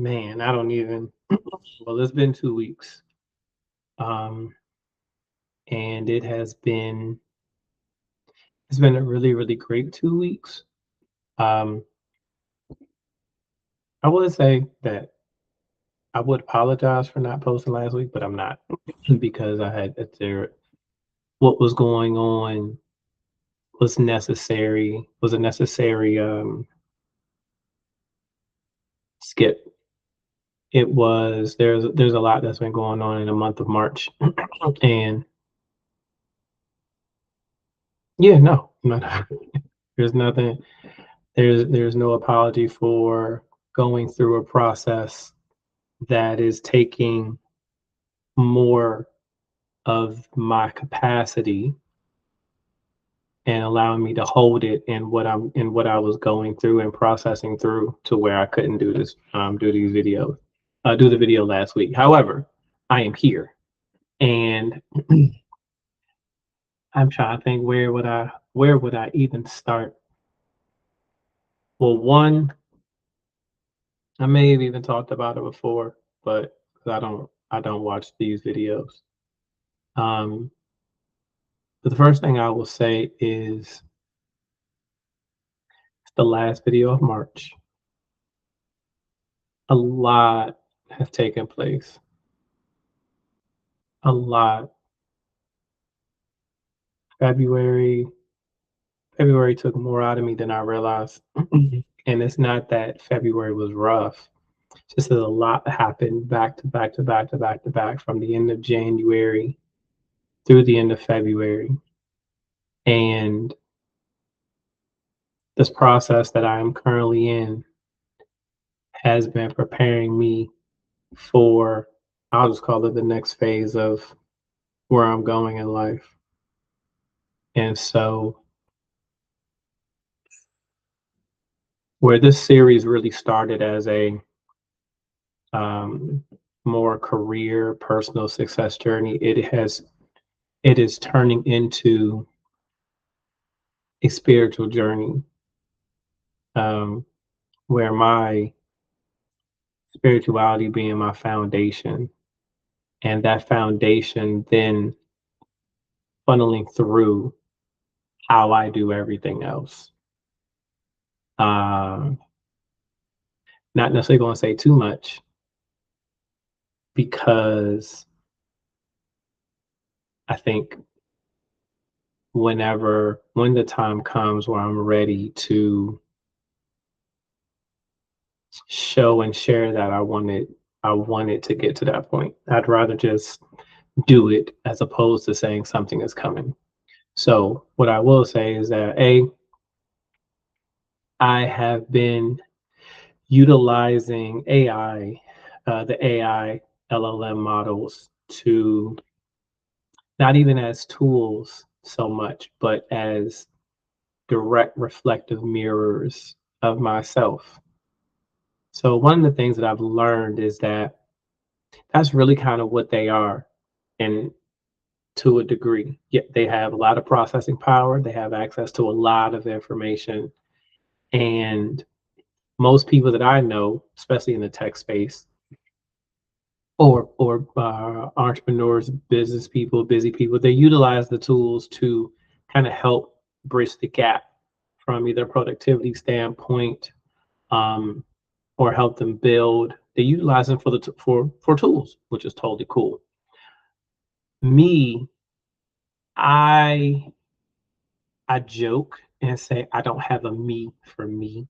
Man, I don't even. Well, it's been 2 weeks, um, and it's been a really, really great 2 weeks. Um, I would say that I would apologize for not posting last week, but I'm not because I had there what was going on was a necessary skip. It was there's a lot that's been going on in the month of March, and yeah, no, there's nothing. There's no apology for going through a process that is taking more of my capacity and allowing me to hold it in what I was going through and processing through to where I couldn't do these videos do the video last week. However, I am here and I'm trying to think where would I even start? Well, one, I may have even talked about it before, but 'cause I don't watch these videos. Um, but the first thing I will say is the last video of March. A lot has taken place. A lot. February February took more out of me than I realized. And it's not that February was rough. It's just that a lot happened back to back to back to back to back from the end of January through the end of February. And this process that I am currently in has been preparing me for, I'll just call it the next phase of where I'm going in life. And so, where this series really started as a um, more career, personal success journey, it is turning into a spiritual journey, um, where my spirituality being my foundation, and that foundation then funneling through how I do everything else. Um, Not necessarily going to say too much because I think when the time comes where I'm ready to show and share that, I wanted to get to that point. I'd rather just do it as opposed to saying something is coming. So what I will say is that I have been utilizing AI, the AI LLM models to not even as tools so much, but as direct reflective mirrors of myself. So one of the things that I've learned is that that's really kind of what they are. And to a degree, yet they have a lot of processing power, they have access to a lot of information. And most people that I know, especially in the tech space, or entrepreneurs, business people, busy people, they utilize the tools to kind of help bridge the gap from either productivity standpoint, um, or help them build. They utilize them for tools, which is totally cool. Me, I I joke and say I don't have a me for me.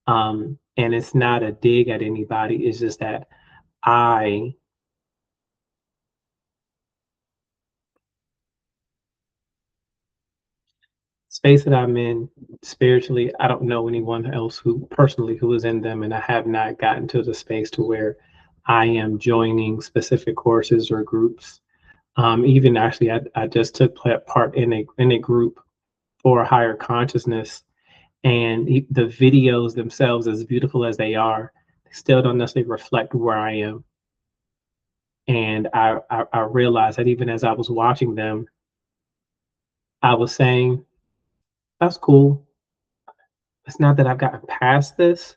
And it's not a dig at anybody. It's just that I space that I'm in spiritually, I don't know anyone else who personally who is in them, and I have not gotten to the space to where I am joining specific courses or groups. Even actually, I just took part in a group for a higher consciousness, and the videos themselves, as beautiful as they are, still don't necessarily reflect where I am. And I realized that even as I was watching them, I was saying, "That's cool. It's not that I've gotten past this,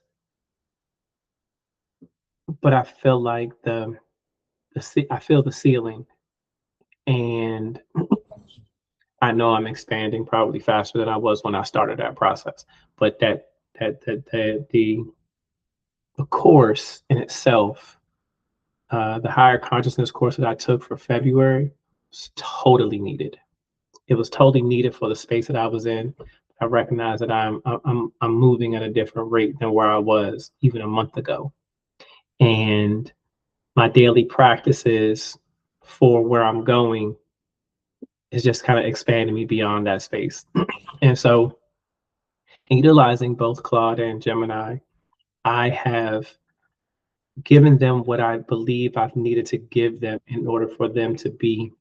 but I feel like I feel the ceiling, and I know I'm expanding probably faster than I was when I started that process. But the course in itself, the higher consciousness course that I took for February, was totally needed. It was totally needed for the space that I was in. I recognize that I'm moving at a different rate than where I was even a month ago, and my daily practices for where I'm going is just kind of expanding me beyond that space. And so, utilizing both Claude and Gemini, I have given them what I believe I've needed to give them in order for them to be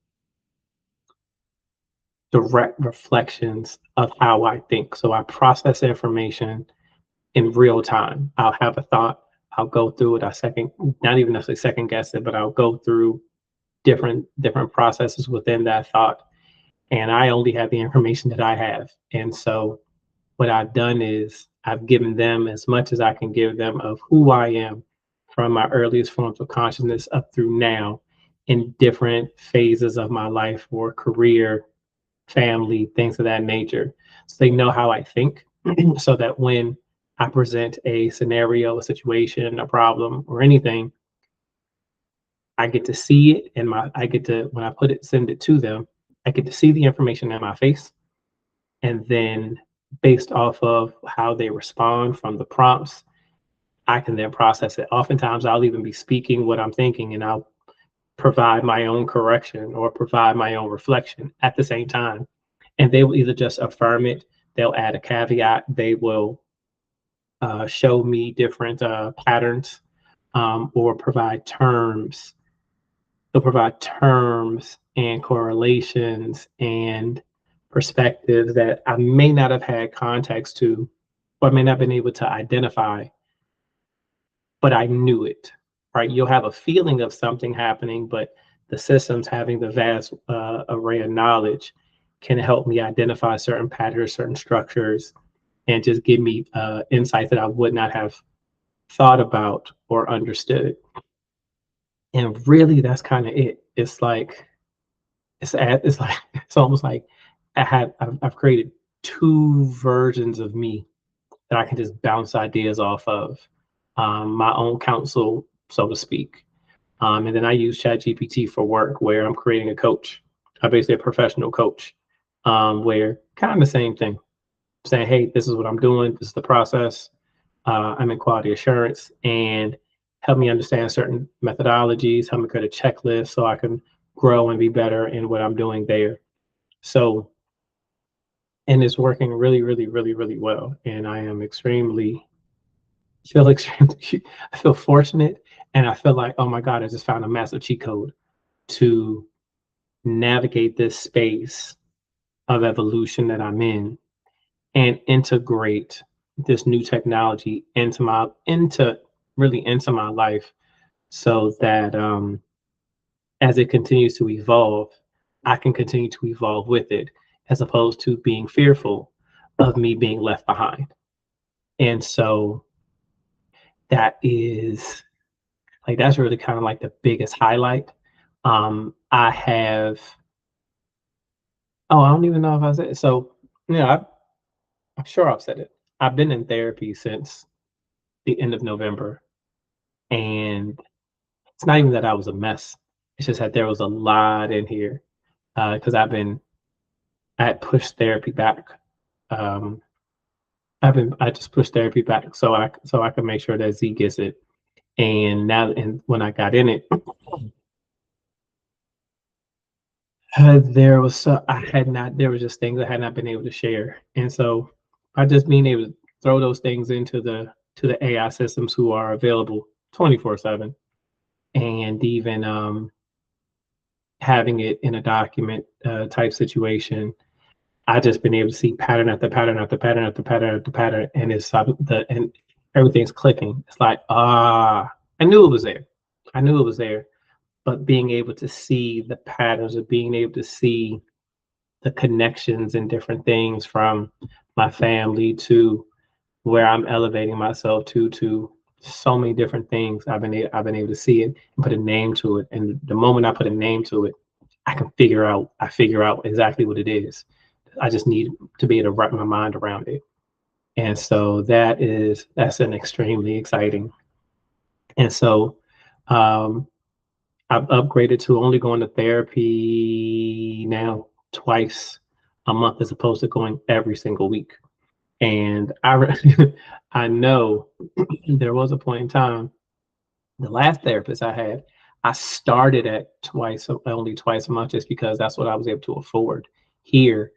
direct reflections of how I think. So I process information in real time. I'll have a thought, I'll go through it, not even necessarily second guess it, but I'll go through different processes within that thought. And I only have the information that I have. And so what I've done is I've given them as much as I can give them of who I am from my earliest forms of consciousness up through now in different phases of my life or career, family, things of that nature. So they know how I think so that when I present a scenario, a situation, a problem, or anything, I get to see it and I get to, when I send it to them, I get to see the information in my face. And then based off of how they respond from the prompts, I can then process it. Oftentimes I'll even be speaking what I'm thinking and I'll provide my own correction or provide my own reflection at the same time. And they will either just affirm it, they'll add a caveat, they will show me different patterns, or provide terms. They'll provide terms and correlations and perspectives that I may not have had context to, or I may not have been able to identify, but I knew it, right? You'll have a feeling of something happening, but the systems having the vast array of knowledge can help me identify certain patterns, certain structures, and just give me insights that I would not have thought about or understood. And really, that's kind of it. It's like it's like it's almost like I've created two versions of me that I can just bounce ideas off of, my own counsel, so to speak. And then I use ChatGPT for work, where I'm creating a coach, basically a professional coach, where kind of the same thing, saying, hey, this is what I'm doing, this is the process. I'm in quality assurance, and help me understand certain methodologies, help me create a checklist so I can grow and be better in what I'm doing there. So, and it's working really, really, really, really well. And I am extremely, I feel fortunate, and I feel like, oh my God, I just found a massive cheat code to navigate this space of evolution that I'm in and integrate this new technology into my life, so that as it continues to evolve, I can continue to evolve with it, as opposed to being fearful of me being left behind. And so that is that's really kind of like the biggest highlight. I have, oh, I don't even know if I said it. So, yeah, I'm sure I've said it. I've been in therapy since the end of November. And it's not even that I was a mess. It's just that there was a lot in here, because I had pushed therapy back. Um, I just pushed therapy back so I can make sure that Z gets it. And now, and when I got in it, there was just things I had not been able to share. And so by just being able to throw those things into the AI systems who are available 24/7, and even having it in a document type situation, I just been able to see pattern after pattern after pattern after pattern after pattern, and and everything's clicking. It's like, I knew it was there. I knew it was there, but being able to see the patterns, of being able to see the connections and different things from my family to where I'm elevating myself to so many different things. I've been able to see it and put a name to it. And the moment I put a name to it, I figure out exactly what it is. I just need to be able to wrap my mind around it. And so that's an extremely exciting. And so um, I've upgraded to only going to therapy now twice a month as opposed to going every single week. And I know there was a point in time, the last therapist I had, I started at only twice a month, just because that's what I was able to afford. Here,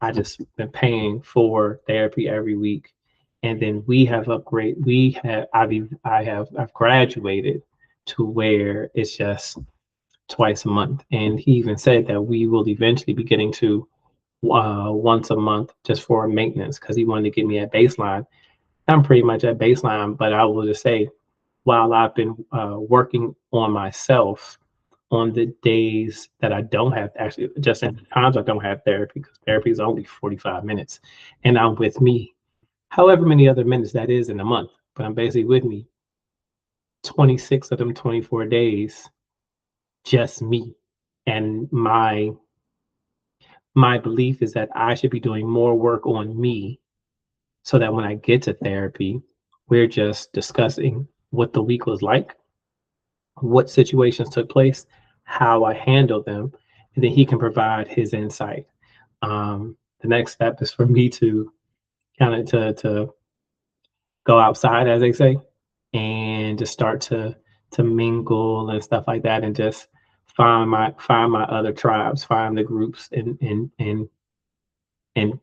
I just been paying for therapy every week, and then I've graduated to where it's just twice a month, and he even said that we will eventually be getting to once a month just for maintenance, because he wanted to get me at baseline. I'm pretty much at baseline, but I will just say, while I've been working on myself on the days that I don't have, actually, just in times I don't have therapy, because therapy is only 45 minutes, and I'm with me, however many other minutes that is in a month, but I'm basically with me 26 of them 24 days, just me. And my belief is that I should be doing more work on me, so that when I get to therapy, we're just discussing what the week was like, what situations took place, how I handled them, and then he can provide his insight. The next step is for me to kind of to go outside, as they say, and just start to mingle and stuff like that, and just find my other tribes, find the groups, and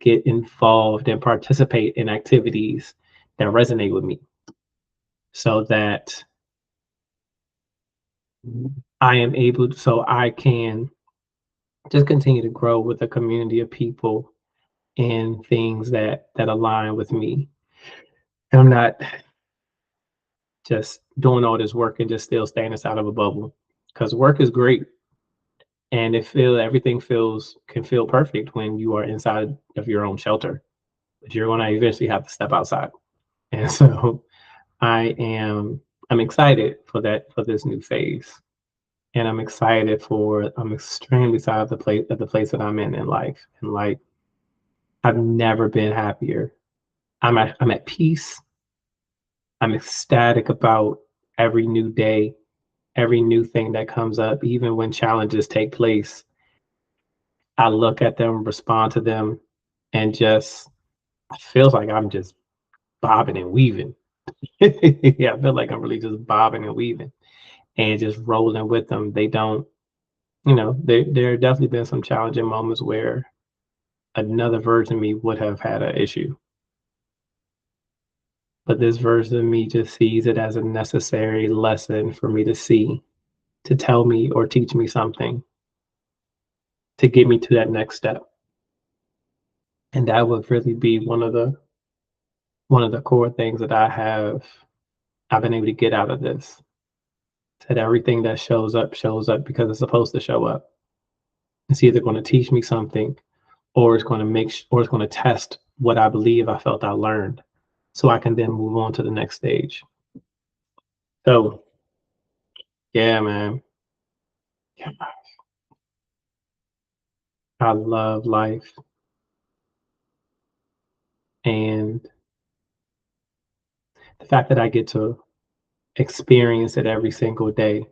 get involved and participate in activities that resonate with me, so that so I can just continue to grow with a community of people and things that align with me. And I'm not just doing all this work and just still staying inside of a bubble, because work is great, and everything can feel perfect when you are inside of your own shelter, but you're going to eventually have to step outside. And so I'm excited for this new phase, and I'm extremely excited at the place that I'm in life. And like, I've never been happier. I'm at peace. I'm ecstatic about every new day, every new thing that comes up, even when challenges take place. I look at them, respond to them, and just it feels like I'm just bobbing and weaving. Yeah, I feel like I'm really just bobbing and weaving and just rolling with them. They don't, there definitely been some challenging moments where another version of me would have had an issue. But this version of me just sees it as a necessary lesson for me to see, to tell me or teach me something, to get me to that next step. And that would really be one of the core things that I've been able to get out of this. That everything that shows up because it's supposed to show up. It's either going to teach me something, or it's going to test what I believe I felt I learned, so I can then move on to the next stage. So yeah, man. Yeah, I love life, and the fact that I get to experience it every single day,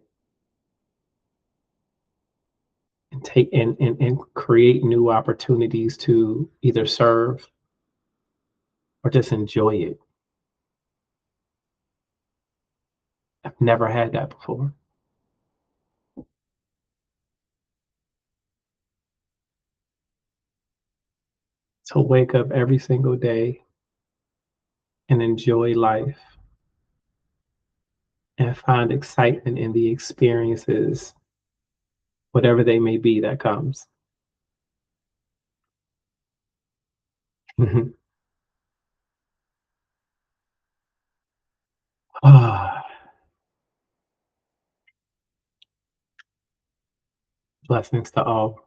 and and create new opportunities to either serve or just enjoy it. I've never had that before. To wake up every single day and enjoy life and find excitement in the experiences, whatever they may be, that comes. Ah, blessings to all.